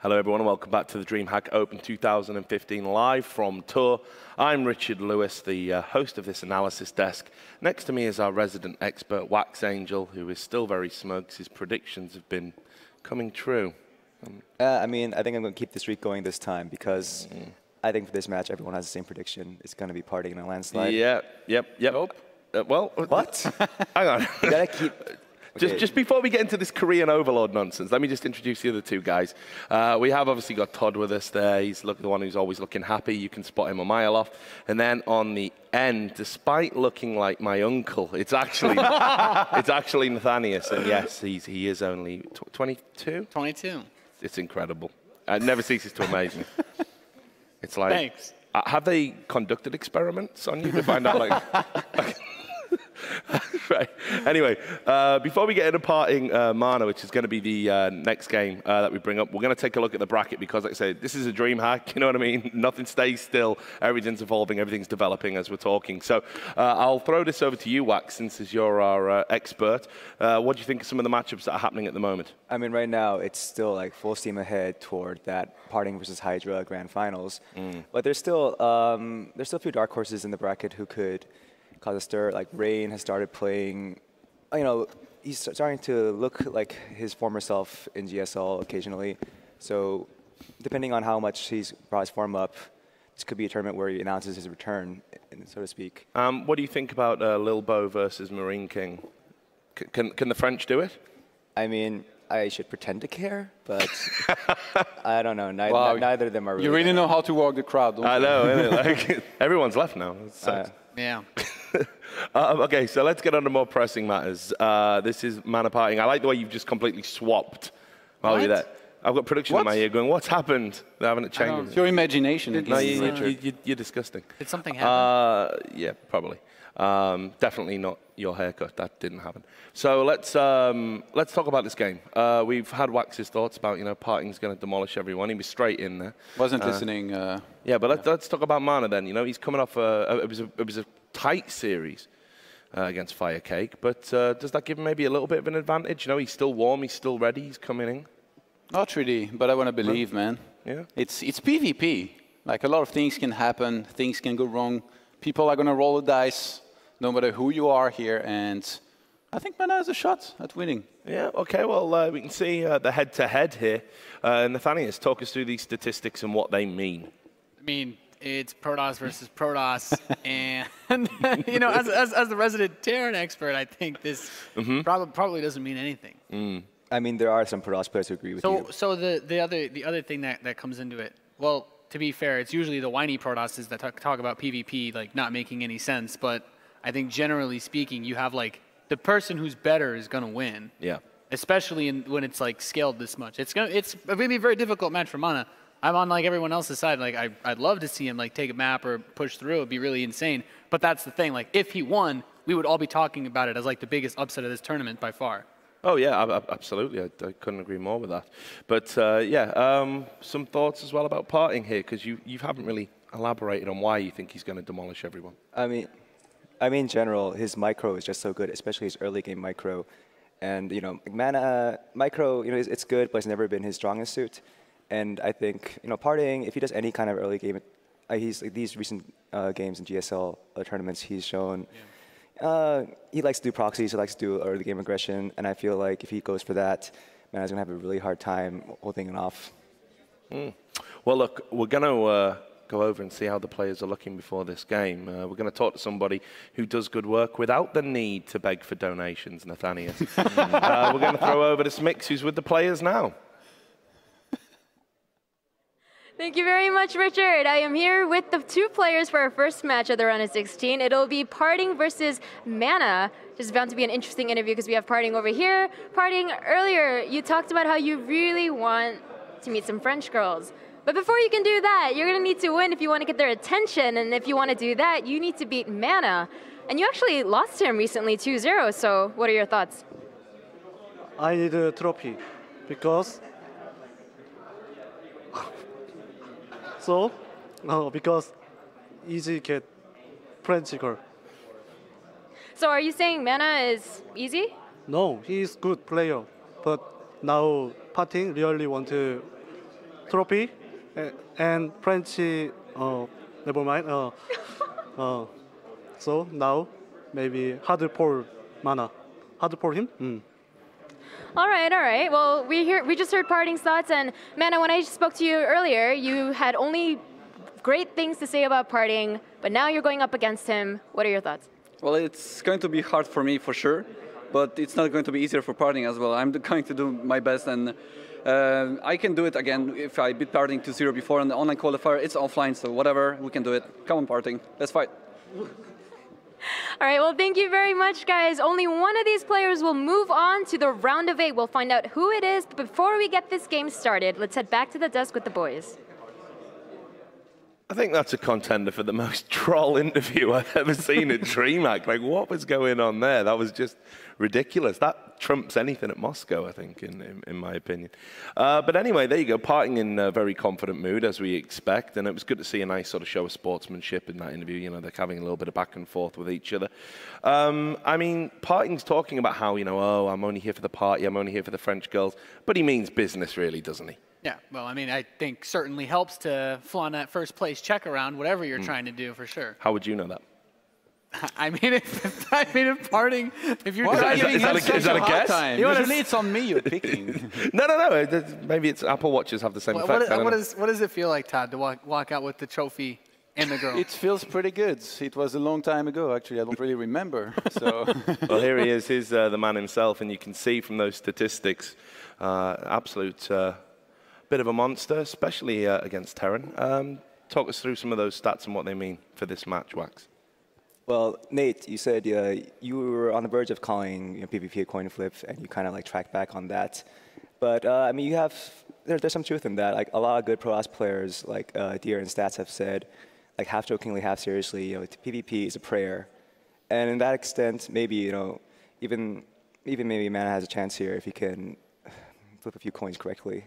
Hello everyone and welcome back to the DreamHack Open 2015 live from Tour. I'm Richard Lewis, the host of this analysis desk. Next to me is our resident expert, Wax Angel, who is still very smug. His predictions have been coming true. I think I'm going to keep the streak going this time because I think for this match, everyone has the same prediction. It's going to be PartinG in a landslide. Yep. Nope. Well, what? Hang on. You got to keep... Okay. Just before we get into this Korean overlord nonsense, let me just introduce the other two guys. We have obviously got Todd with us there. He's the one who's always looking happy. You can spot him a mile off. And then on the end, despite looking like my uncle, it's actually Nathanius. And yes, he is only 22? 22. It's incredible. It never ceases to amaze me. It's like... Thanks. Have they conducted experiments on you to find out like... Right. Anyway, before we get into PartinG MaNa, which is going to be the next game that we bring up, we're going to take a look at the bracket because, like I say, this is a dream hack. You know what I mean? Nothing stays still. Everything's evolving. Everything's developing as we're talking. So I'll throw this over to you, Wax, since you're our expert. What do you think of some of the matchups that are happening at the moment? I mean, right now, it's still like full steam ahead toward that PartinG versus Hydra Grand Finals. But there's still a few dark horses in the bracket who could cause a stir. Like Rain has started playing, he's starting to look like his former self in GSL occasionally. So depending on how much he's brought his form up, this could be a tournament where he announces his return, so to speak. What do you think about Lil Bo versus Marine King? Can the French do it? I mean, I should pretend to care, but I don't know. Neither of them are really. You really know how to walk the crowd, don't you? I know, innit? Like, everyone's left now. Yeah. Okay, so let's get on to more pressing matters. This is MaNa PartinG. I like the way you've just completely swapped while you're there. I've got production in my ear going, what's happened? They're having it changed. It's your imagination. No, you're disgusting. Did something happen? Yeah, probably. Definitely not your haircut. That didn't happen. So let's talk about this game. We've had Wax's thoughts about, PartinG's going to demolish everyone. He was straight in there. Wasn't listening. Yeah, but let's talk about MaNa then. He's coming off it was a tight series against Firecake, but does that give him maybe a little bit of an advantage? He's still warm. He's still ready. He's coming in. Not really, but I want to believe, man. Yeah. It's PvP. Like, a lot of things can happen. Things can go wrong. People are going to roll the dice, no matter who you are here. And I think MaNa has a shot at winning. Yeah, OK. Well, we can see the head-to-head here. Nathanius, talk us through these statistics and what they mean. I mean, it's Protoss versus Protoss. And, as the resident Terran expert, I think this probably doesn't mean anything. I mean, there are some Protoss players who agree with you. So the other thing that comes into it, well, to be fair, it's usually the whiny Protosses that talk about PvP like not making any sense. But I think generally speaking, you have like the person who's better is going to win. Yeah. Especially when it's like scaled this much. It's going to be a very difficult match for MaNa. I'm on like everyone else's side. Like I'd love to see him like take a map or push through. It'd be really insane. But that's the thing. Like if he won, we would all be talking about it as like the biggest upset of this tournament by far. Oh, yeah, absolutely. I couldn't agree more with that. But, some thoughts as well about PartinG here, because you haven't really elaborated on why you think he's going to demolish everyone. I mean, in general, his micro is just so good, especially his early game micro. And, MaNa micro, it's good, but it's never been his strongest suit. And I think, PartinG, if he does any kind of early game, these recent games in GSL tournaments, he's shown... he likes to do proxies, he likes to do early game aggression, and I feel like if he goes for that, MaNa's going to have a really hard time holding it off. Well, look, we're going to go over and see how the players are looking before this game. We're going to talk to somebody who does good work without the need to beg for donations, Nathanius. We're going to throw over to Smix, who's with the players now. Thank you very much, Richard. I am here with the two players for our first match of the round of 16. It'll be PartinG versus MaNa. This is bound to be an interesting interview because we have PartinG over here. PartinG, earlier you talked about how you really want to meet some French girls. But before you can do that, you're going to need to win if you want to get their attention. And if you want to do that, you need to beat MaNa. And you actually lost to him recently 2-0. So what are your thoughts? I need a trophy because... because easy get French girl. So are you saying MaNa is easy? No, he is good player, but now PartinG really want to trophy, and French. Never mind. So now maybe harder for MaNa. Harder for him. All right, all right. Well, we just heard PartinG's thoughts, and MaNa, when I spoke to you earlier, you had only great things to say about PartinG, but now you're going up against him. What are your thoughts? Well, it's going to be hard for me for sure, but it's not going to be easier for PartinG as well. I'm going to do my best, and I can do it again if I beat PartinG 2-0 before on the online qualifier. It's offline, so whatever, we can do it. Come on, PartinG, let's fight. All right, well, thank you very much, guys. Only one of these players will move on to the round of 8. We'll find out who it is. But before we get this game started, let's head back to the desk with the boys. I think that's a contender for the most troll interview I've ever seen at DreamHack. Like, what was going on there? That was just ridiculous. That trumps anything at Moscow, I think, in my opinion. But anyway, there you go. PartinG in a very confident mood, as we expect. And it was good to see a nice sort of show of sportsmanship in that interview. You know, they're having a little bit of back and forth with each other. I mean, PartinG's talking about how, you know, oh, I'm only here for the party. I'm only here for the French girls. But he means business, really, doesn't he? Yeah, well, I mean, I think certainly helps to flaunt that first place check around, whatever you're trying to do, for sure. How would you know that? I mean, if PartinG, if you're Is that a guess? Usually it's on me you're picking. No. Maybe it's Apple Watches have the same effect. What does it feel like, Todd, to walk out with the trophy and the girl? It feels pretty good. It was a long time ago, actually. I don't really remember. So. Well, here he is. He's the man himself, and you can see from those statistics, absolute bit of a monster, especially against Terran. Talk us through some of those stats and what they mean for this match, Wax. Well, Nate, you said you were on the verge of calling PvP a coin flip, and you kind of like tracked back on that. But I mean, there's some truth in that. Like a lot of good Pro Ops players, like Deer and Stats, have said, like half jokingly, half seriously, PvP is a prayer, and in that extent, maybe even maybe MaNa has a chance here if he can flip a few coins correctly.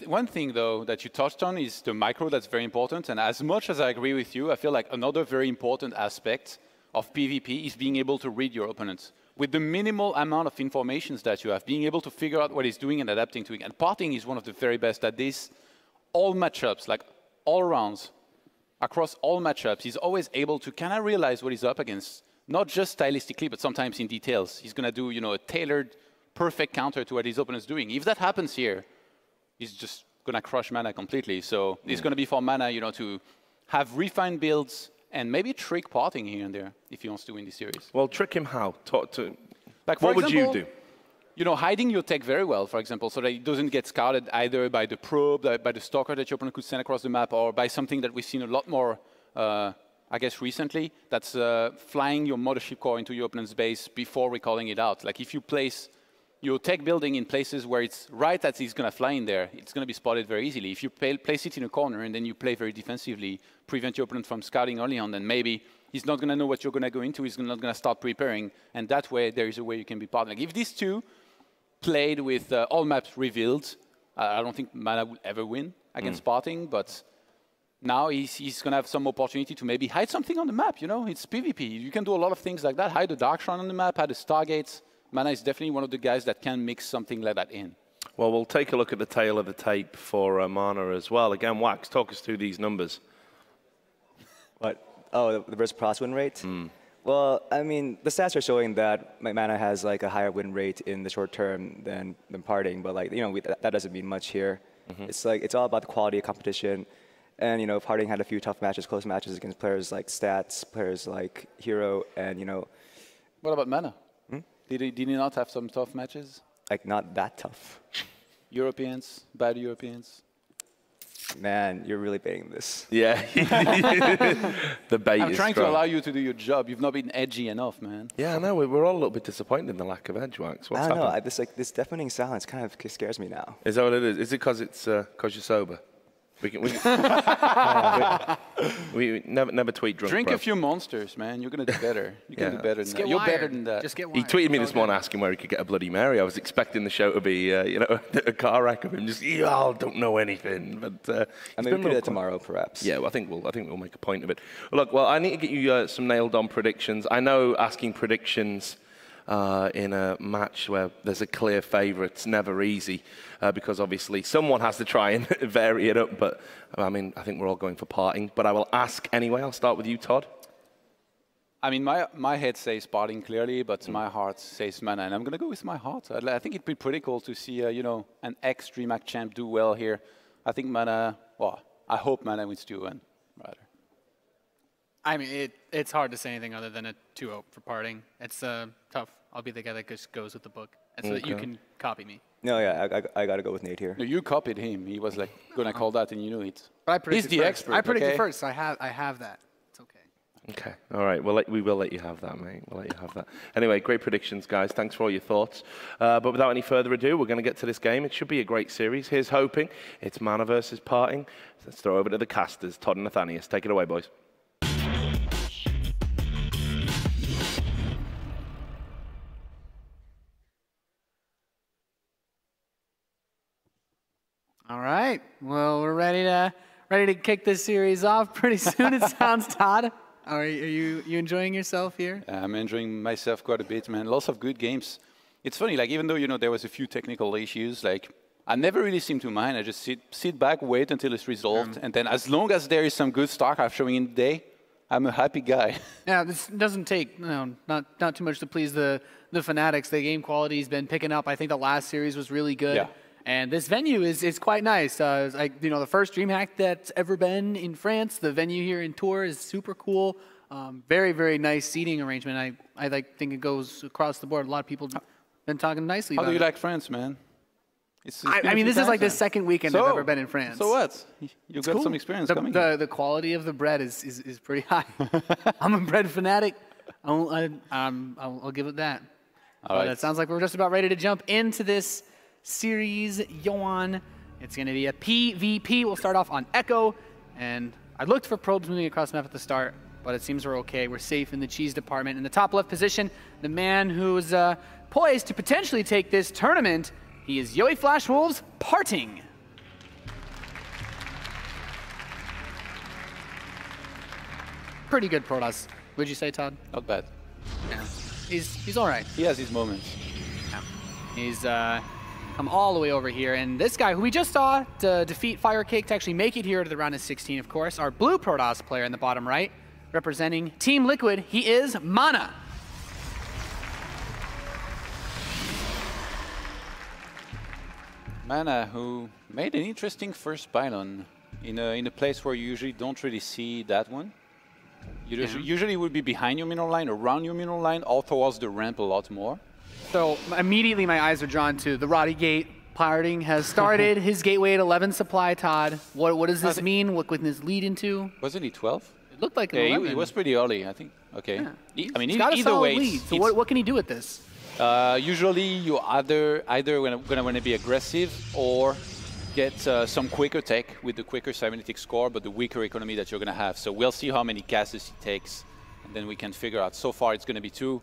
One thing, though, that you touched on is the micro. That's very important. And as much as I agree with you, I feel like another very important aspect of PvP is being able to read your opponents. With the minimal amount of information that you have, being able to figure out what he's doing and adapting to it. And PartinG is one of the very best at this. All matchups, like all rounds, across all matchups, he's always able to kind of realize what he's up against. Not just stylistically, but sometimes in details. He's going to do, a tailored, perfect counter to what his opponent's doing. If that happens here, he's just going to crush MaNa completely. So it's going to be for MaNa, to have refined builds and maybe trick PartinG here and there if he wants to win this series. Well, trick him how? Like, what would you do? Hiding your tech very well, for example, so that it doesn't get scouted either by the probe, by the stalker that your opponent could send across the map, or by something that we've seen a lot more, I guess, recently. That's flying your mothership core into your opponent's base before recalling it out. Like, if you place your tech building in places where it's right that he's going to fly in there, it's going to be spotted very easily. If you place it in a corner and then you play very defensively, prevent your opponent from scouting early on, then maybe he's not going to know what you're going to go into, he's not going to start preparing, and that way there is a way you can be part. Like if these two played with all maps revealed, I don't think MaNa will ever win against PartinG, but now he's going to have some opportunity to maybe hide something on the map, It's PvP. You can do a lot of things like that, hide a Dark Shrine on the map, hide the Stargates. MaNa is definitely one of the guys that can mix something like that in. Well, we'll take a look at the tail of the tape for MaNa as well. Again, Wax, talk us through these numbers. What? Oh, the versus Pros win rate? Well, I mean, the stats are showing that MaNa has like a higher win rate in the short term than PartinG, but like, that doesn't mean much here. It's like, it's all about the quality of competition. And, PartinG had a few tough matches, close matches against players like Stats, players like Hero, and, What about MaNa? Did he not have some tough matches? Like, not that tough. Europeans, bad Europeans. Man, you're really baiting this. Yeah. The bait I'm is trying strong. to allow you to do your job. You've not been edgy enough, man. Yeah, I know. We're all a little bit disappointed in the lack of edge, Wax. What's I don't happened? know. This deafening silence kind of scares me now. Is that what it is? Is it because you're sober? We never tweet drunk. Drink bro. a few monsters, man. You're going to do better. You can do better than that. You're better than that. Just get He wired. tweeted me this morning asking where he could get a Bloody Mary. I was expecting the show to be, a car wreck of him. Just, I don't know anything. But I mean, we'll do that tomorrow, perhaps. Yeah, well, I think we'll make a point of it. Look, well, I need to get you some nailed-on predictions. I know asking predictions in a match where there's a clear favourite. It's never easy because obviously someone has to try and vary it up. But I mean, I think we're all going for PartinG. But I will ask anyway. I'll start with you, Todd. I mean, my head says PartinG clearly, but my heart says MaNa, and I'm going to go with my heart. I think it'd be pretty cool to see, you know, an ex-DreamHack champ do well here. I think MaNa, well, I hope MaNa wins 2-1, rather. I mean, it's hard to say anything other than a 2-0 for PartinG. It's tough. I'll be the guy that just goes with the book, and so that you can copy me. No, yeah, I got to go with Nate here. No, you copied him. He was like going to call that, and you knew it. But He's the expert. I predicted okay? first. So I have that. It's okay. Okay, all right. We will let you have that, mate. We'll let you have that. Anyway, great predictions, guys. Thanks for all your thoughts. But without any further ado, we're going to get to this game. It should be a great series. Here's hoping. It's MaNa versus PartinG. Let's throw over to the casters. Todd and Nathanius. Take it away, boys. All right. Well, we're ready to kick this series off pretty soon. It sounds, Todd. Are you enjoying yourself here? I'm enjoying myself quite a bit, man. Lots of good games. It's funny, like even though you know there was a few technical issues, like I never really seem to mind. I just sit back, wait until it's resolved, and then as long as there is some good StarCraft showing in the day, I'm a happy guy. Yeah, this doesn't take not too much to please the fanatics. The game quality has been picking up. I think the last series was really good. Yeah. And this venue is quite nice. You know, the first DreamHack that's ever been in France. The venue here in Tours is super cool. Very, very nice seating arrangement. I think it goes across the board. A lot of people have been talking nicely about it. How do you like France, man? I mean, this is like the second weekend I've ever been in France. So what? You got some experience coming. The quality of the bread is pretty high. I'm a bread fanatic. I'll give it that. All right. It sounds like we're just about ready to jump into this series, Yoan. It's going to be a PvP. We'll start off on Echo, and I looked for probes moving across the map at the start, but it seems we're okay. We're safe in the cheese department. In the top left position, the man who's poised to potentially take this tournament, he is Yoey Flash Wolves, PartinG. Pretty good Protoss, would you say, Todd? Not bad. Yeah, he's all right. He has his moments. Yeah. He's come all the way over here, and this guy who we just saw to defeat Firecake to actually make it here to the round of 16, of course, our blue Protoss player in the bottom right, representing Team Liquid, he is MaNa. MaNa, who made an interesting first pylon in a place where you usually don't really see that one. You usually would be behind your mineral line, around your mineral line, or towards the ramp a lot more. So immediately my eyes are drawn to the Roddy Gate. PartinG has started his gateway at 11 supply, Todd. What does this mean? What can this lead into? Wasn't he 12? It looked like an 11. He was pretty early, I think. Okay. Yeah. I mean, He's got a either solid way. lead. So what can he do with this? Usually you either going to want to be aggressive or get some quicker tech with the quicker cybernetic score, but the weaker economy that you're going to have. So we'll see how many gases he takes, and then we can figure out. So far, it's going to be 2.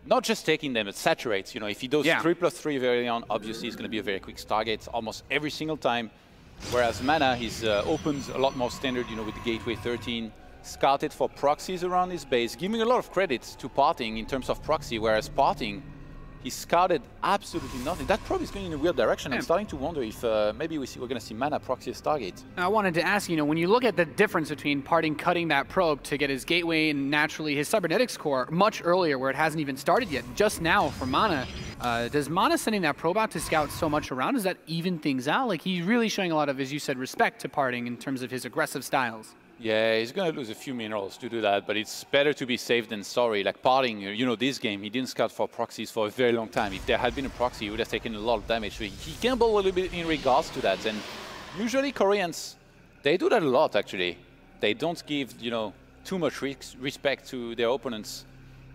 Not just taking them, it saturates. You know, if he does 3+3 very on, obviously it's going to be a very quick target almost every single time. Whereas MaNa, he's opens a lot more standard, you know, with the Gateway 13, scouted for proxies around his base, giving a lot of credit to PartinG in terms of proxy, whereas PartinG, he scouted absolutely nothing. That probe is going in a weird direction. I'm starting to wonder if maybe we're going to see MaNa proxy as target. I wanted to ask, you know, when you look at the difference between PartinG cutting that probe to get his gateway and naturally his cybernetics core much earlier where it hasn't even started yet, just now for MaNa, does MaNa sending that probe out to scout so much around, does that even things out? Like, he's really showing a lot of, as you said, respect to PartinG in terms of his aggressive styles. Yeah, he's going to lose a few minerals to do that, but it's better to be safe than sorry. Like PartinG, you know, this game, he didn't scout for proxies for a very long time. If there had been a proxy, he would have taken a lot of damage. So he gambled a little bit in regards to that. And usually Koreans, they do that a lot, actually. They don't give, you know, too much respect to their opponents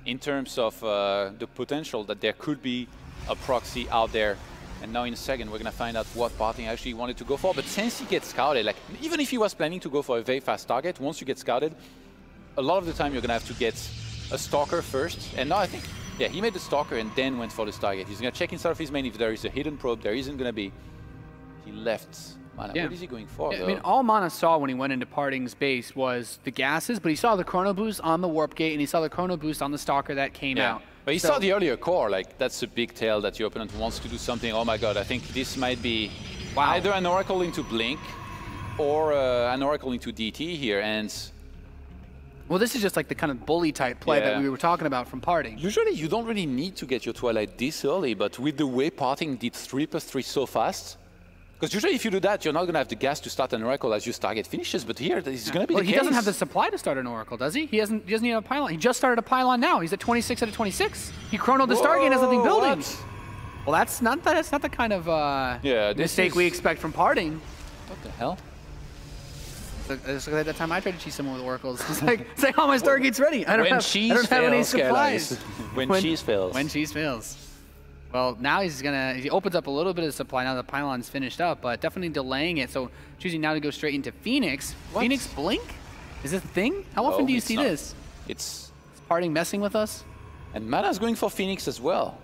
in terms of the potential that there could be a proxy out there. And now in a second, we're going to find out what PartinG actually wanted to go for. But since he gets scouted, like even if he was planning to go for a very fast target, once you get scouted, a lot of the time you're going to have to get a Stalker first. And now I think, yeah, he made the Stalker and then went for this target. He's going to check inside of his main if there is a hidden probe. There isn't going to be. He left MaNa. Yeah. What is he going for, though? I mean, all MaNa saw when he went into PartinG's base was the gases, but he saw the Chrono Boost on the Warp Gate, and he saw the Chrono Boost on the Stalker that came out. But you saw the earlier core, like that's a big tell that your opponent wants to do something. Oh my god, I think this might be either an Oracle into Blink or an Oracle into DT here. And well, this is just like the kind of bully type play that we were talking about from PartinG. Usually you don't really need to get your Twilight this early, but with the way PartinG did 3+3 so fast, because usually if you do that, you're not going to have the gas to start an Oracle as your target finishes, but here this is going to be the case. He doesn't have the supply to start an Oracle, does he? He doesn't need a pylon. He just started a pylon now. He's at 26 out of 26. He chronoed the Stargate and has nothing building. Well, that's not the kind of mistake we expect from PartinG. What the hell? It's like that time I tried to cheese someone with Oracles. It's like, oh, my Stargate's ready. I don't have any supplies. When cheese fails. When cheese fails. Well, now he opens up a little bit of supply now the pylon's finished up, but definitely delaying it. So choosing now to go straight into Phoenix. What? Phoenix Blink? Is this a thing? How often do you see this? It's PartinG messing with us? And MaNa's going for Phoenix as well.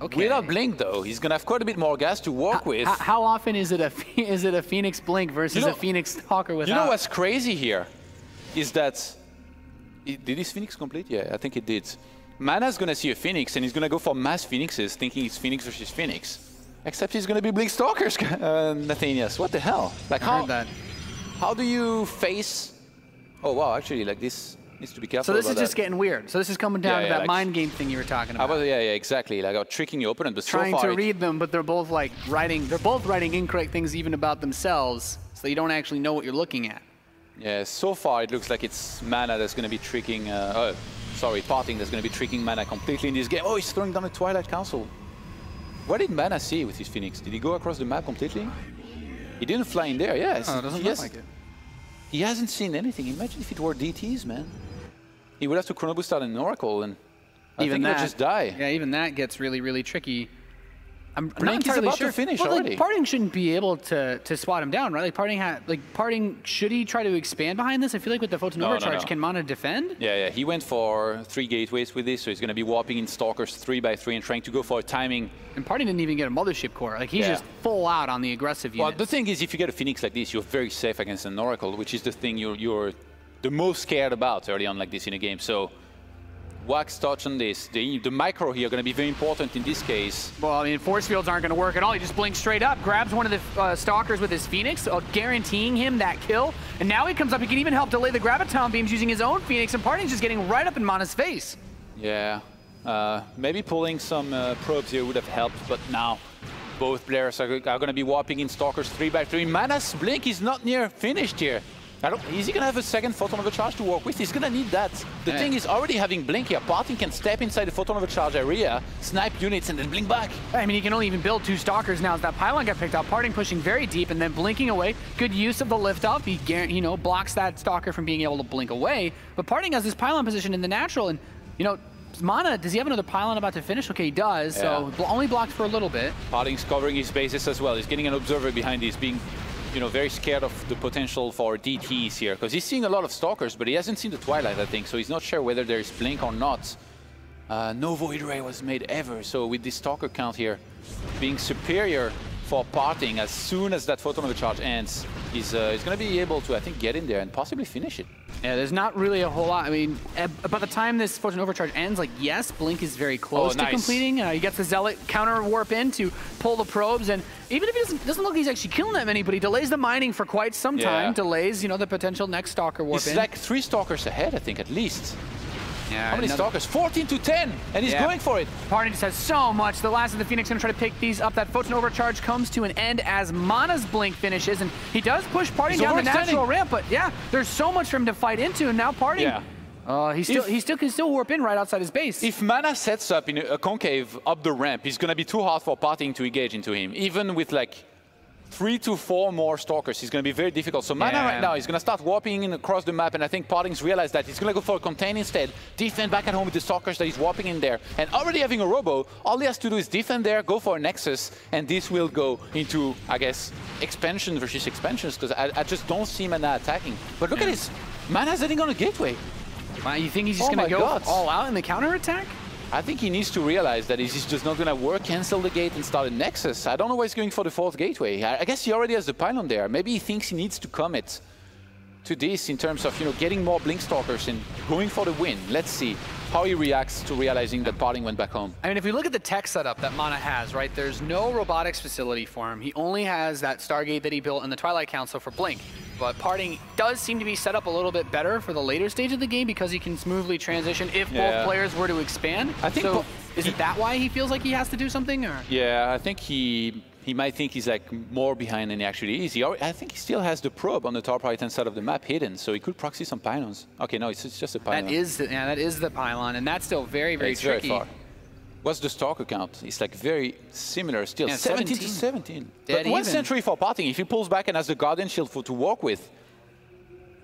Okay. Without Blink though, he's gonna have quite a bit more gas to work with. How often is it a Phoenix Blink versus a Phoenix Stalker without? You know what's crazy here? Is that did his Phoenix complete? Yeah, I think it did. MaNa's gonna see a Phoenix and he's gonna go for mass Phoenixes, thinking it's Phoenix versus Phoenix. Except he's gonna be Blink Stalkers, Nathanias. What the hell? Like how do you face? Oh wow, actually, like this needs to be careful. So this is just getting weird. So this is coming down to that mind game thing you were talking about. Yeah, exactly. Like tricking your opponent, but trying so far to read them, but they're both like writing incorrect things even about themselves, so you don't actually know what you're looking at. Yeah, so far it looks like it's MaNa that's going to be tricking. PartinG that's going to be tricking MaNa completely in this game. Oh, he's throwing down the Twilight Council. What did MaNa see with his Phoenix? Did he go across the map completely? He didn't fly in there. Yeah, it doesn't look like it. He hasn't seen anything. Imagine if it were DTs, man. He would have to chrono boost out an Oracle, and I think he would just die. Yeah, even that gets really, really tricky. I'm not Blink entirely is about sure. to finish well, already. Like, PartinG shouldn't be able to swat him down, right? Like PartinG, should he try to expand behind this? I feel like with the Photon Overcharge, can MaNa defend? Yeah, he went for 3 gateways with this, so he's going to be warping in Stalkers 3x3 and trying to go for a timing. And PartinG didn't even get a Mothership Core. Like, he's just full out on the aggressive unit. Well, the thing is, if you get a Phoenix like this, you're very safe against an Oracle, which is the thing you're the most scared about early on like this in a game. So Wax touch on this. The micro here going to be very important in this case. Well, I mean, force fields aren't going to work at all. He just blinks straight up, grabs one of the Stalkers with his Phoenix, guaranteeing him that kill. And now he comes up, he can even help delay the Graviton beams using his own Phoenix, and PartinG's just getting right up in MaNa's face. Yeah, maybe pulling some probes here would have helped, but now both players are going to be warping in Stalkers 3x3. MaNa's blink is not near finished here. Is he going to have a second Photon Overcharge to work with? He's going to need that. The thing is, already having Blink here, PartinG can step inside the Photon Overcharge area, snipe units, and then blink back. I mean, he can only even build 2 Stalkers now as that pylon got picked up. PartinG pushing very deep and then blinking away. Good use of the liftoff. He blocks that Stalker from being able to blink away. But PartinG has this pylon position in the natural, and, MaNa, does he have another pylon about to finish? Okay, he does, so only blocked for a little bit. PartinG's covering his bases as well. He's getting an observer behind this, being very scared of the potential for DTs here, because he's seeing a lot of Stalkers, but he hasn't seen the Twilight, I think, so he's not sure whether there's Blink or not. No Void Ray was made ever, so with this Stalker count here being superior for PartinG, as soon as that Photon Overcharge ends, he's going to be able to, I think, get in there and possibly finish it. Yeah, there's not really a whole lot. I mean, by the time this Photon Overcharge ends, yes, Blink is very close to completing. He gets the Zealot counter warp in to pull the probes, and even if he doesn't look like he's actually killing that many, but he delays the mining for quite some time, delays, the potential next Stalker warp in. He's like 3 Stalkers ahead, I think, at least. Yeah, how many Stalkers? 14 to 10, and he's going for it. PartinG just has so much. The last of the Phoenix going to try to pick these up. That Photon Overcharge comes to an end as MaNa's Blink finishes, and he does push PartinG down the natural ramp, but there's so much for him to fight into, and now PartinG, he can still warp in right outside his base. If MaNa sets up in a concave up the ramp, it's going to be too hard for PartinG to engage into him. Even with 3 to 4 more Stalkers, it's going to be very difficult. So MaNa right now is going to start warping in across the map, and I think PartinG's realized that. He's going to go for a contain instead, defend back at home with the Stalkers that he's warping in there. And already having a Robo, all he has to do is defend there, go for a Nexus, and this will go into, I guess, expansion versus expansions, because I just don't see MaNa attacking. But look at this, MaNa's heading on a gateway. Wow, you think he's just going to go all out in the counterattack? I think he needs to realize that he's just not going to work, cancel the gate, and start a Nexus. I don't know why he's going for the 4th gateway. I guess he already has the pylon there. Maybe he thinks he needs to commit to this in terms of getting more Blink Stalkers and going for the win. Let's see how he reacts to realizing that PartinG went back home. I mean, if we look at the tech setup that MaNa has, right, there's no robotics facility for him. He only has that Stargate that he built in the Twilight Council for Blink. But PartinG does seem to be set up a little bit better for the later stage of the game because he can smoothly transition if both players were to expand. I think so. Is it that why he feels like he has to do something? Or? Yeah, I think he might think he's like more behind than he actually is. I think he still has the probe on the top right-hand side of the map hidden, so he could proxy some pylons. Okay, no, it's just a pylon. That is the pylon, and that's still very, very tricky. Very far. What's the Stalker count? It's like very similar still. 17 to 17. But 1 century for PartinG. If he pulls back and has the Guardian Shield to walk with,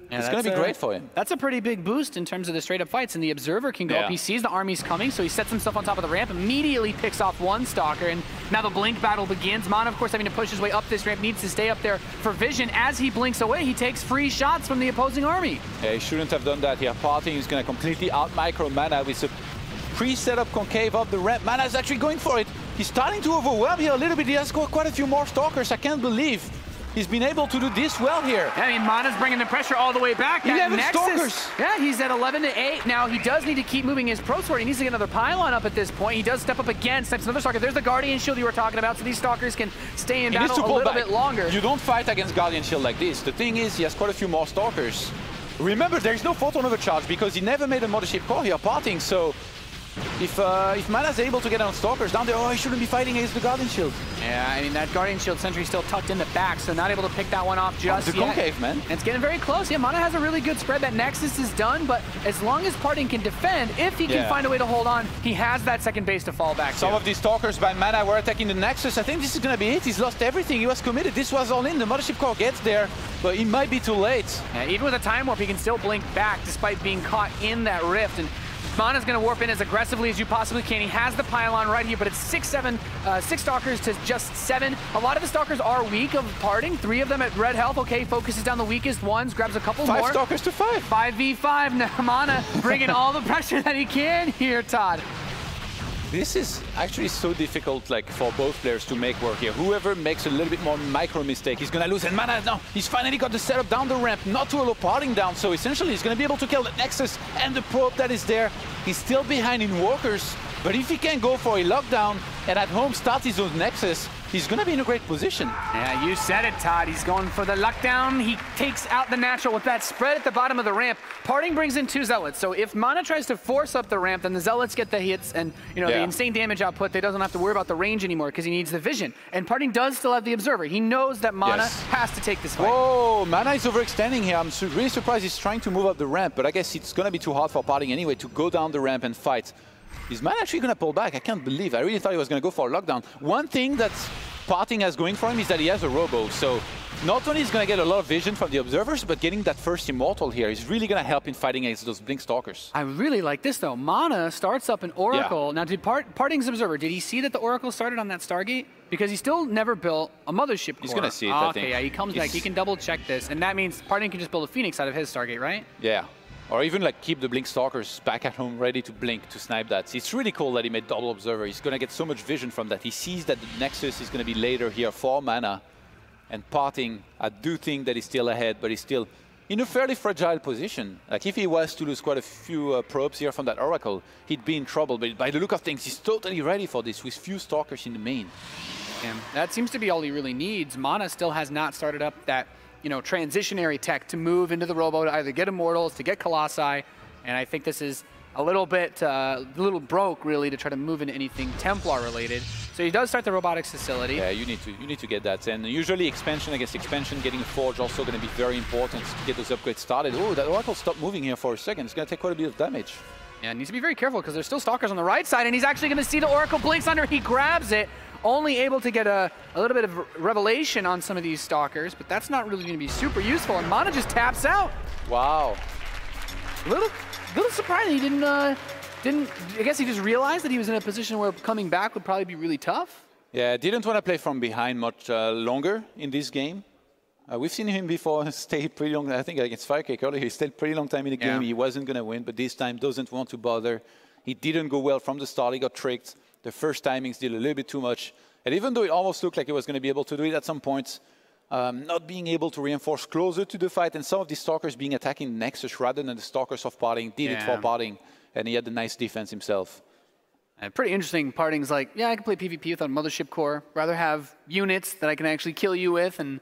it's going to be great for him. That's a pretty big boost in terms of the straight-up fights, and the Observer can go up. He sees the armies coming, so he sets himself on top of the ramp, immediately picks off one Stalker, and now the Blink battle begins. MaNa, of course, having to push his way up this ramp, needs to stay up there for vision. As he blinks away, he takes free shots from the opposing army. Yeah, he shouldn't have done that here. PartinG is going to completely out-micro MaNa with a pre-set up concave up the ramp. MaNa is actually going for it. He's starting to overwhelm here a little bit. He has got quite a few more Stalkers. I can't believe he's been able to do this well here. Yeah, I mean, MaNa's bringing the pressure all the way back. 11 Stalkers. Yeah, he's at 11 to 8. Now, he does need to keep moving his Pro Sword. He needs to get another pylon up at this point. He does step up again, snipes another Stalker. There's the Guardian Shield you were talking about, so these Stalkers can stay in battle a little bit longer. You don't fight against Guardian Shield like this. The thing is, he has quite a few more Stalkers. Remember, there's no photon overcharge because he never made a Mothership core here, PartinG, so if MaNa's able to get on Stalkers down there, he shouldn't be fighting against the Guardian Shield. Yeah, I mean, that Guardian Shield sentry still tucked in the back, so not able to pick that one off just yet. The concave, man. And it's getting very close. Yeah, MaNa has a really good spread. That Nexus is done, but as long as PartinG can defend, if he can find a way to hold on, he has that second base to fall back to. Some of these Stalkers by MaNa were attacking the Nexus. I think this is going to be it. He's lost everything. He was committed. This was all in. The Mothership core gets there, but it might be too late. Yeah, even with a Time Warp, he can still blink back despite being caught in that rift. And MaNa's going to warp in as aggressively as you possibly can. He has the pylon right here, but it's 6 Stalkers to just 7. A lot of the Stalkers are weak of PartinG. 3 of them at red health. Okay, focuses down the weakest ones, grabs a couple more. 5 Stalkers to 5. 5v5. Now MaNa bringing all the pressure that he can here, Todd. This is actually so difficult, like, for both players to make work here. Whoever makes a little bit more micro mistake, he's gonna lose. And MaNa, no, he's finally got the setup down the ramp, not to allow PartinG down. So essentially, he's gonna be able to kill the Nexus and the probe that is there. He's still behind in Walkers, but if he can go for a lockdown and at home start his own Nexus, he's gonna be in a great position. Yeah, you said it, Todd. He's going for the lockdown. He takes out the natural with that spread at the bottom of the ramp. PartinG brings in 2 Zealots. So if MaNa tries to force up the ramp, then the Zealots get the hits and the insane damage output. They doesn't have to worry about the range anymore because he needs the vision. And PartinG does still have the Observer. He knows that MaNa has to take this fight. Whoa, MaNa is overextending here. I'm really surprised he's trying to move up the ramp, but I guess it's gonna be too hard for PartinG anyway to go down the ramp and fight. Is MaNa actually gonna pull back? I can't believe. I really thought he was gonna go for a lockdown. One thing that's PartinG has going for him is that he has a Robo, so not only is he going to get a lot of vision from the Observers, but getting that first Immortal here is really going to help in fighting against those Blink Stalkers. I really like this, though. MaNa starts up an Oracle. Yeah. Now, did PartinG's Observer, did he see that the Oracle started on that Stargate? Because he still never built a Mothership core. He's going to see it, I think. Okay, yeah, he comes back. He can double-check this, and that means PartinG can just build a Phoenix out of his Stargate, right? Yeah. Or even like keep the Blink Stalkers back at home ready to blink, to snipe that. It's really cool that he made double Observer. He's going to get so much vision from that. He sees that the Nexus is going to be later here for MaNa. And PartinG, I do think that he's still ahead, but he's still in a fairly fragile position. Like if he was to lose quite a few probes here from that Oracle, he'd be in trouble. But by the look of things, he's totally ready for this with few Stalkers in the main. Yeah, that seems to be all he really needs. MaNa still has not started up that transitionary tech to move into the Robo to either get Immortals, to get Colossi, and I think this is a little bit, broke really to try to move into anything Templar related. So he does start the robotics facility. Yeah, you need to get that, and usually expansion against expansion, getting a Forge also going to be very important to get those upgrades started. Oh, that Oracle stopped moving here for a second. It's going to take quite a bit of damage. Yeah, needs to be very careful because there's still Stalkers on the right side, and he's actually going to see the Oracle blinks under. He grabs it. Only able to get a little bit of revelation on some of these Stalkers, but that's not really going to be super useful, and MaNa just taps out. Wow. Little surprising he didn't, I guess he just realized that he was in a position where coming back would probably be really tough. Yeah, didn't want to play from behind much longer in this game. We've seen him before stay pretty long. I think against Firecake earlier, he stayed pretty long time in the game. He wasn't going to win, but this time doesn't want to bother. He didn't go well from the start. He got tricked. The first timings did a little bit too much. And even though it almost looked like he was going to be able to do it at some points, not being able to reinforce closer to the fight, and some of these Stalkers being attacking Nexus rather than the Stalkers of PartinG did it for PartinG, and he had the nice defense himself. Pretty interesting. PartinG's like, yeah, I can play PvP without a Mothership Core. Rather have units that I can actually kill you with. And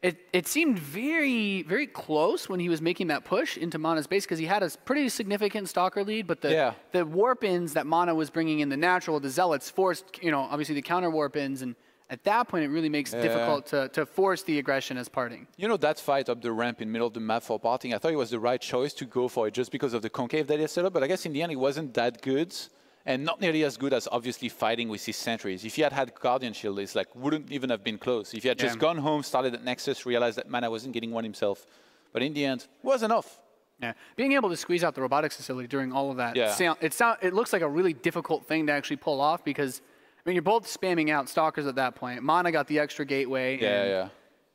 it seemed very, very close when he was making that push into MaNa's base because he had a pretty significant Stalker lead. But the warp-ins that MaNa was bringing in, the natural, the Zealots, forced, obviously the counter warp-ins. And at that point, it really makes it difficult to force the aggression as PartinG. You know, that fight up the ramp in the middle of the map for PartinG, I thought it was the right choice to go for it just because of the concave that he set up. But I guess in the end, it wasn't that good. And not nearly as good as obviously fighting with his sentries. If he had Guardian Shield, it's like wouldn't even have been close. If he had just gone home, started at Nexus, realized that MaNa wasn't getting one himself. But in the end, it was enough. Yeah, being able to squeeze out the robotics facility during all of that, it looks like a really difficult thing to actually pull off because, I mean, you're both spamming out Stalkers at that point. MaNa got the extra gateway.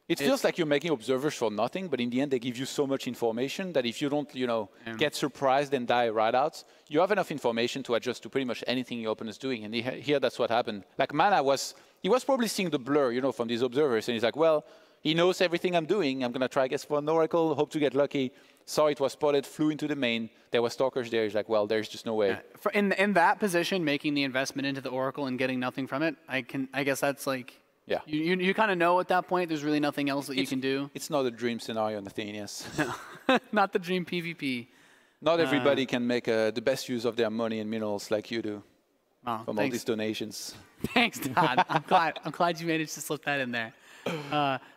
It feels like you're making observers for nothing, but in the end, they give you so much information that if you don't, get surprised and die right out, you have enough information to adjust to pretty much anything your opponent is doing. And here, that's what happened. Like MaNa was probably seeing the blur, from these observers, and he's like, well, he knows everything I'm doing. I'm gonna try, I guess, for an Oracle, hope to get lucky. Saw it was spotted, flew into the main. There were Stalkers there. He's like, well, there's just no way. In that position, making the investment into the Oracle and getting nothing from it, I guess that's like. Yeah. You kind of know at that point there's really nothing else that you can do. It's not a dream scenario, Nathanias. No, not the dream PvP. Not everybody can make the best use of their money and minerals like you do from all these donations. Thanks, Todd. I'm glad you managed to slip that in there.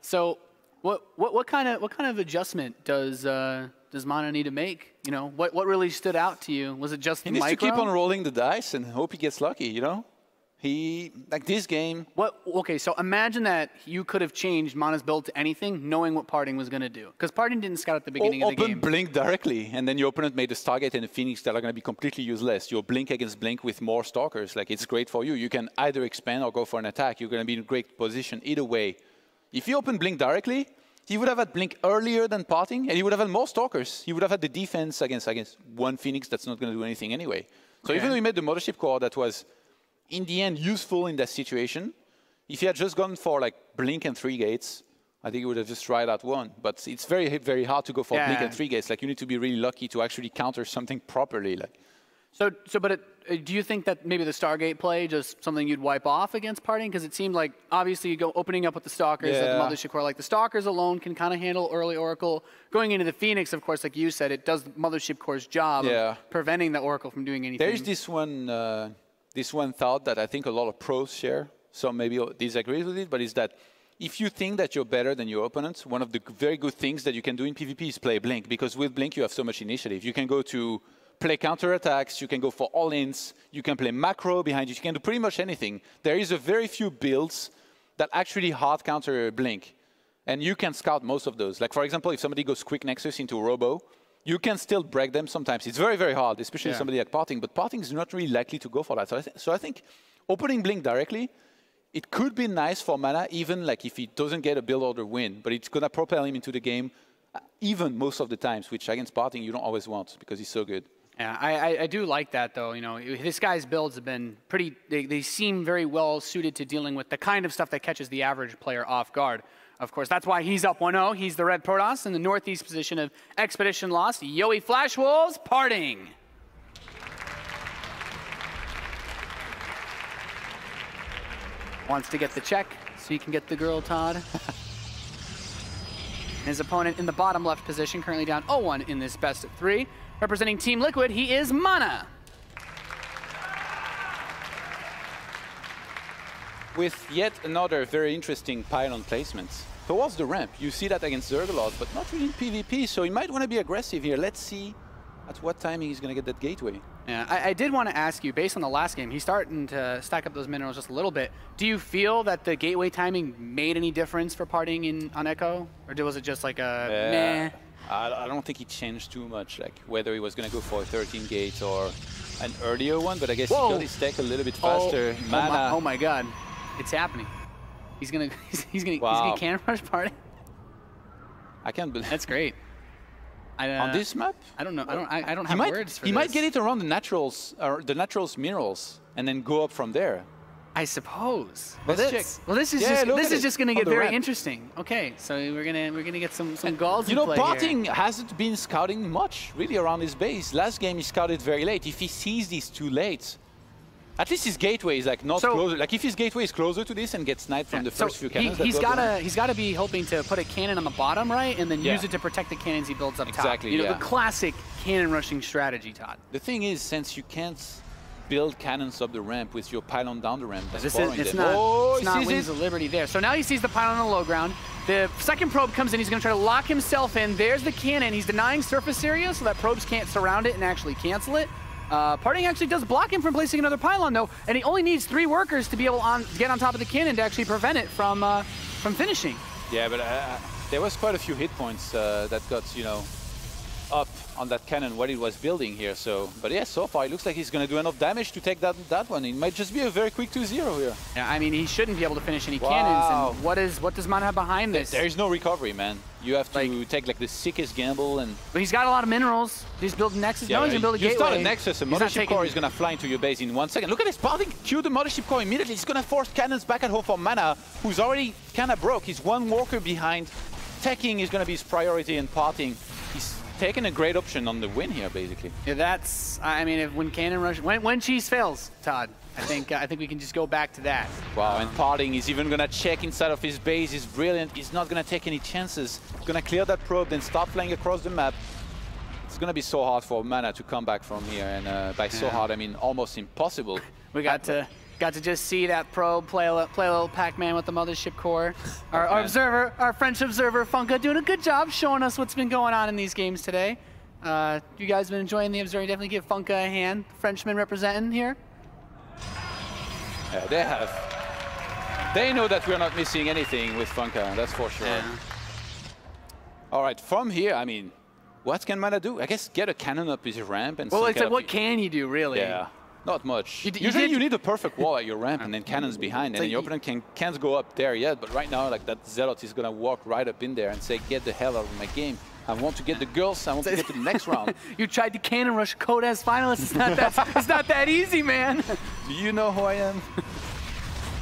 So what kind of adjustment does MaNa need to make? What really stood out to you? Was it just he needs to keep on rolling the dice and hope he gets lucky, He, like this game. Okay, so imagine that you could have changed MaNa's build to anything, knowing what PartinG was going to do. Because PartinG didn't scout at the beginning of the game. Open Blink directly, and then your opponent made a Stargate and a Phoenix that are going to be completely useless. Your Blink against Blink with more Stalkers, like it's great for you. You can either expand or go for an attack. You're going to be in a great position either way. If you open Blink directly, he would have had Blink earlier than PartinG, and he would have had more Stalkers. He would have had the defense against one Phoenix that's not going to do anything anyway. So even though he made the Mothership Core that was in the end useful in that situation, if he had just gone for like Blink and 3 gates, I think he would have just tried out one. But it's very, very hard to go for Blink and 3 gates. Like you need to be really lucky to actually counter something properly. Like. Do you think that maybe the Stargate play just something you'd wipe off against PartinG? Because it seemed like obviously you go opening up with the Stalkers at the Mothership Core. Like the Stalkers alone can kind of handle early Oracle. Going into the Phoenix, of course, like you said, it does the Mothership Core's job of preventing the Oracle from doing anything. There's this one thought that I think a lot of pros share, some maybe disagree with it, but is that if you think that you're better than your opponents, one of the very good things that you can do in PvP is play Blink, because with Blink you have so much initiative. You can go to play counter-attacks, you can go for all-ins, you can play macro behind you can do pretty much anything. There is a very few builds that actually hard counter Blink, and you can scout most of those. Like for example, if somebody goes Quick Nexus into Robo, you can still break them sometimes. It's very, very hard, especially somebody like PartinG, but PartinG is not really likely to go for that. So I think opening Blink directly, it could be nice for MaNa, even like if he doesn't get a build order win, but it's going to propel him into the game even most of the times, which against PartinG you don't always want because he's so good. Yeah, I do like that though. This guy's builds have been pretty, they seem very well suited to dealing with the kind of stuff that catches the average player off guard. Of course, that's why he's up 1-0. He's the red Protoss in the northeast position of Expedition Lost. Yoey Flash Wolves, PartinG. Wants to get the check so you can get the girl, Todd. His opponent in the bottom left position, currently down 0-1 in this best of 3. Representing Team Liquid, he is MaNa. With yet another very interesting pylon placement towards the ramp. You see that against Zergalot, but not really in PvP, so he might want to be aggressive here. Let's see at what timing he's going to get that gateway. Yeah, I did want to ask you, based on the last game, he's starting to stack up those minerals just a little bit. Do you feel that the gateway timing made any difference for PartinG on Echo? Or was it just like a meh? I don't think it changed too much, like whether he was going to go for a 13 gate or an earlier one, but I guess he got his tech a little bit faster. Oh my god. It's happening. He's gonna can rush PartinG. I can't believe that's great. On this map? I don't know. I don't have words for this. He might get it around the naturals minerals and then go up from there. I suppose. Let's check. Well, this is just going to get very interesting. Okay, so we're gonna get some goals. You know, play PartinG here. hasn't been scouting much really around his base. Last game he scouted very late. If he sees these too late, at least his gateway is like not closer. Like if his gateway is closer to this and gets sniped from the first few cannons, he's got to be hoping to put a cannon on the bottom right and then use it to protect the cannons he builds up top. Exactly. You know, the classic cannon rushing strategy, Todd. The thing is, since you can't build cannons up the ramp with your pylon down the ramp, it's not Wings of Liberty there. So now he sees the pylon on the low ground. The second probe comes in. He's going to try to lock himself in. There's the cannon. He's denying surface area so that probes can't surround it and actually cancel it. PartinG actually does block him from placing another pylon, though, and he only needs 3 workers to be able to get on top of the cannon to actually prevent it from finishing. Yeah, but there was quite a few hit points that got, you know, up on that cannon what it was building here. So, but yeah, so far it looks like he's going to do enough damage to take that one. It might just be a very quick 2-0 here. Yeah, I mean, he shouldn't be able to finish any cannons. And what does MaNa have behind this? There is no recovery, man. You have to take like the sickest gamble. But he's got a lot of minerals. He's building Nexus. Yeah, no, he's going to build a gateway. You start a Nexus, a Mothership Core is going to fly into your base in 1 second. Look at this, PartinG cue the Mothership Core immediately. He's going to force cannons back at home for MaNa, who's already kind of broke. He's 1 worker behind. Teching is going to be his priority, and PartinG, he's taking a great option on the win here, basically. Yeah, that's. I mean, when cannon rush, when cheese fails, Todd, I think we can just go back to that. Wow, and PartinG is even gonna check inside of his base. He's brilliant. He's not gonna take any chances. He's gonna clear that probe, then start flying across the map. It's gonna be so hard for MaNa to come back from here, and by so hard, I mean almost impossible. We got to just see that probe play a little Pac-Man with the Mothership Core. Our observer, our French observer, Funka, doing a good job showing us what's been going on in these games today. You guys been enjoying the observer? Definitely give Funka a hand. Frenchman representing here. Yeah, they have. They know that we're not missing anything with Funka, that's for sure. Yeah. All right, from here, I mean, what can MaNa do? I guess get a cannon up his ramp and. Well, it's like, what can you do, really? Yeah. Not much. Usually you need a perfect wall at your ramp and then cannons behind, and then your opponent can't go up there yet. But right now, like that Zealot is gonna walk right up in there and say, "Get the hell out of my game. I want to get the girls. I want to get to the next round." You tried to cannon rush Code's finalists. It's not that easy, man. Do you know who I am?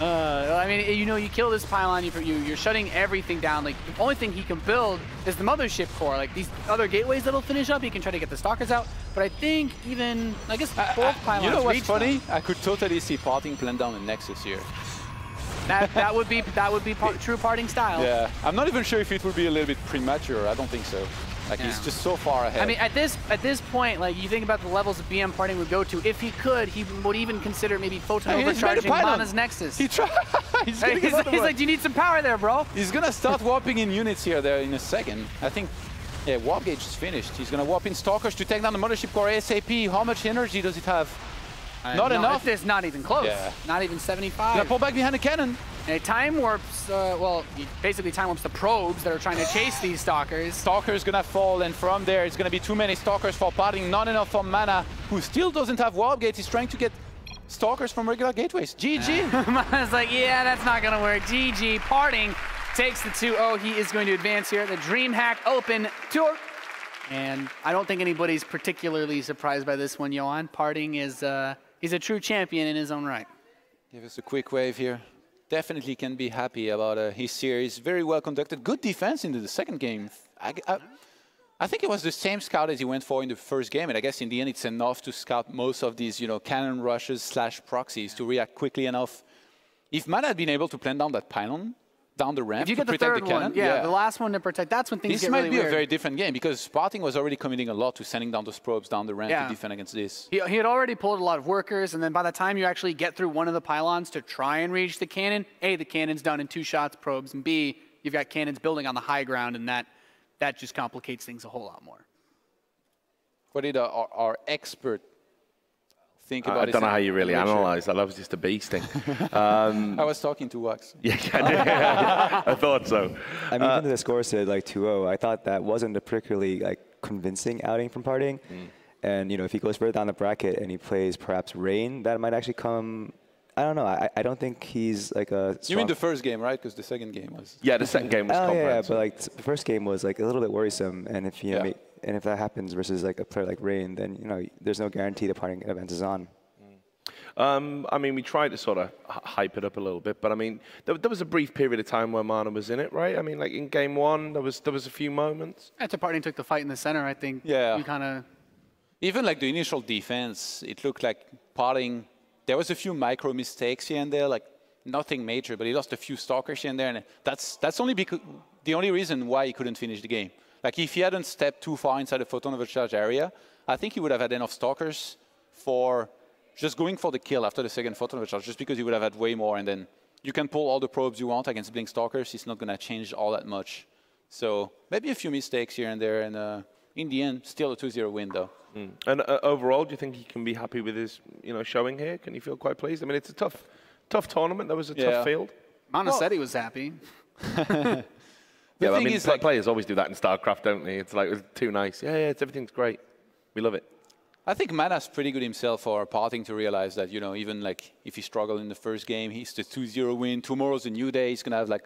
I mean, you know, you kill this pylon, you're shutting everything down. Like, the only thing he can build is the Mothership Core. Like, these other gateways that'll finish up, he can try to get the Stalkers out. But I think even, I guess, both pylons. You know what's funny? Them. I could totally see PartinG plant down a Nexus here. That would be true PartinG style. Yeah, I'm not even sure if it would be a little bit premature. I don't think so. Like he's just so far ahead. I mean, at this point, like you think about the levels of BM PartinG would go to. If he could, he would even consider maybe photon overcharging MaNa's Nexus. He tried. He's like, do you need some power there, bro? He's gonna start warping in units here there in a second. I think. Yeah, warp gauge is finished. He's gonna warp in Stalkers to take down the Mothership Core ASAP. How much energy does it have? Not enough. It's not even close. Yeah. Not even 75. Gonna pull back behind the cannon. And it time warps, well, basically time warps the probes that are trying to chase these Stalkers. Stalker's gonna fall, and from there it's gonna be too many Stalkers for PartinG, not enough for MaNa, who still doesn't have warp gate. He's trying to get Stalkers from regular gateways. GG. MaNa's like, yeah, that's not gonna work. GG. PartinG takes the 2-0. He is going to advance here at the DreamHack Open Tour. And I don't think anybody's particularly surprised by this one, Johan. PartinG is, he's a true champion in his own right. Give us a quick wave here. Definitely can be happy about his series. Very well conducted. Good defense into the second game. I think it was the same scout as he went for in the first game, and I guess in the end it's enough to scout most of these, cannon rushes / proxies to react quickly enough. If MaNa had been able to plant down that pylon down the ramp if you to get the protect third the cannon, one, yeah, the last one to protect, that's when things get really weird. This might be a very different game because PartinG was already committing a lot to sending down those probes down the ramp to defend against this. He had already pulled a lot of workers, and then by the time you actually get through one of the pylons to try and reach the cannon, A, the cannon's done in 2 shots, probes, and B, you've got cannons building on the high ground, and that just complicates things a whole lot more. What did our expert think about it? I don't know how you really analyze that. That was just a bee sting. I was talking to Wax. Yeah, I thought so. I mean, even though the score said like 2-0, I thought that wasn't a particularly convincing outing from PartinG. And if he goes further down the bracket and he plays perhaps Rain, that might actually come. I don't know. I don't think he's like a. You mean the first game, right? Because the second game was. Yeah, the second game was. Oh yeah, but the first game was a little bit worrisome, and if and if that happens versus a player like Rain, then there's no guarantee the PartinG advances on. I mean, we tried to sort of hype it up a little bit, but I mean, there was a brief period of time where MaNa was in it, right? I mean, like in game one, there was a few moments. After PartinG took the fight in the center, I think. Yeah. We kind of. Even like the initial defense, it looked like PartinG. There was a few micro mistakes here and there, like nothing major, but he lost a few stalkers here and there, and that's only because the only reason why he couldn't finish the game. Like if he hadn't stepped too far inside the photon overcharge area, I think he would have had enough stalkers for just going for the kill after the second photon overcharge, just because he would have had way more, and then you can pull all the probes you want against Blink Stalkers. It's not going to change all that much. So maybe a few mistakes here and there, and in the end, still a 2-0 win, though. Mm. And overall, do you think he can be happy with his showing here? Can you feel quite pleased? I mean, it's a tough tournament. That was a tough field. MaNa said he was happy. Yeah, I mean, players always do that in StarCraft, don't they? It's like, it's too nice. Yeah, everything's great. We love it. I think MaNa's pretty good himself for PartinG to realize that, even like if he struggled in the first game, he's the 2-0 win. Tomorrow's a new day. He's going to have like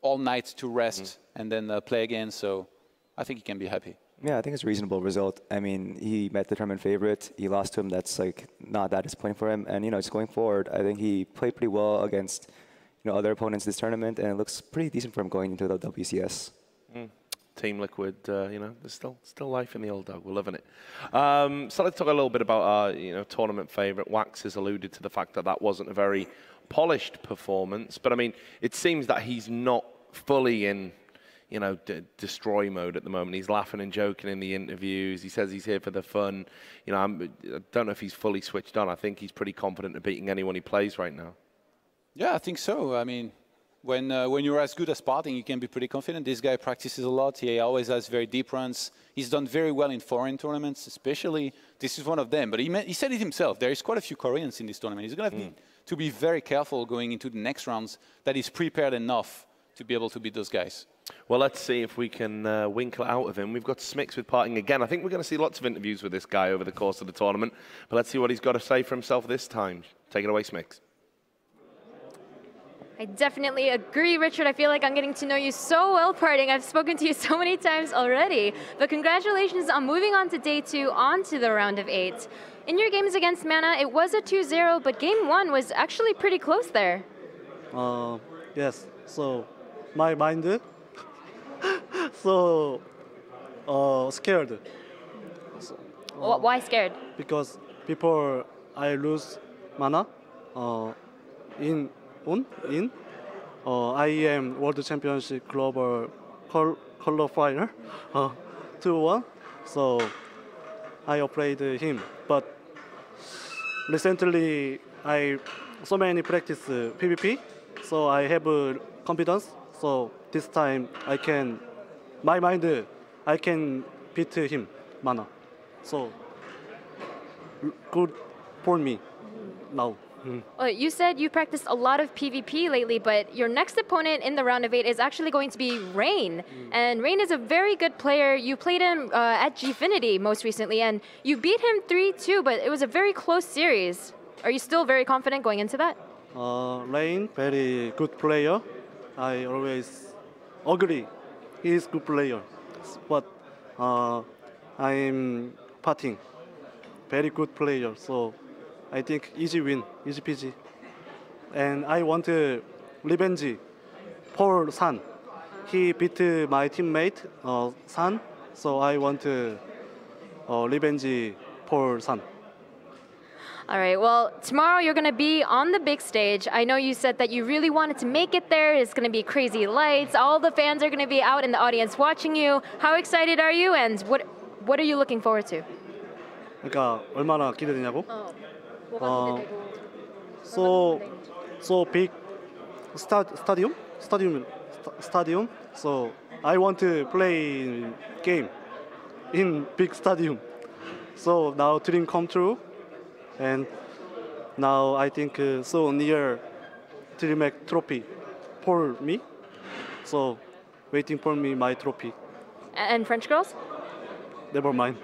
all night to rest and then play again. So I think he can be happy. Yeah, I think it's a reasonable result. I mean, he met the tournament favorite. He lost to him. That's like not that disappointing for him. And, just going forward, I think he played pretty well against other opponents this tournament, and it looks pretty decent for him going into the WCS. Team Liquid, there's still life in the old dog. We're loving it. So let's talk a little bit about our tournament favorite. Wax has alluded to the fact that wasn't a very polished performance, but I mean, it seems that he's not fully in destroy mode at the moment. He's laughing and joking in the interviews. He says he's here for the fun. I don't know if he's fully switched on. I think he's pretty confident of beating anyone he plays right now. Yeah, I think so. I mean, when you're as good as PartinG, you can be pretty confident. This guy practices a lot. He always has very deep runs. He's done very well in foreign tournaments, especially. This is one of them. But he said it himself. There is quite a few Koreans in this tournament. He's going to have to be very careful going into the next rounds that he's prepared enough to be able to beat those guys. Well, let's see if we can winkle out of him. We've got Smix with PartinG again. I think we're going to see lots of interviews with this guy over the course of the tournament. But let's see what he's got to say for himself this time. Take it away, Smix. I definitely agree, Richard. I feel like I'm getting to know you so well, PartinG. I've spoken to you so many times already. But congratulations on moving on to day 2, on to the round of 8. In your games against MaNa, it was a 2-0, but game 1 was actually pretty close there. Yes. So my mind so scared. Why scared? Because before I lose MaNa, I am World Championship Global qualifier 2-1. So I played him, but recently I so many practice PvP, so I have confidence. So this time I can beat him, MaNa. So good for me now. Well, you said you practiced a lot of PvP lately, but your next opponent in the round of 8 is actually going to be Rain. And Rain is a very good player. You played him at Gfinity most recently, and you beat him 3-2, but it was a very close series. Are you still very confident going into that? Rain, very good player. I always agree. He is good player. But I'm PartinG, very good player. So I think easy win, easy peasy. And I want to revenge Paul San. He beat my teammate San, so I want to revenge Paul San. All right, well, tomorrow you're going to be on the big stage. I know you said that you really wanted to make it there. It's going to be crazy lights. All the fans are going to be out in the audience watching you. How excited are you, and what are you looking forward to? 그러니까 얼마나 기대되냐고? So big stadium. So I want to play game in big stadium. So now dream come true, and now I think so near DreamHack trophy for me. So waiting for me my trophy. And French girls? Never mind.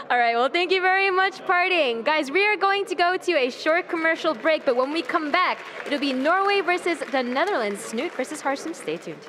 All right, well, thank you very much, PartinG. Guys, we are going to go to a short commercial break, but when we come back, it'll be Norway versus the Netherlands, Snoot versus Harsum. Stay tuned.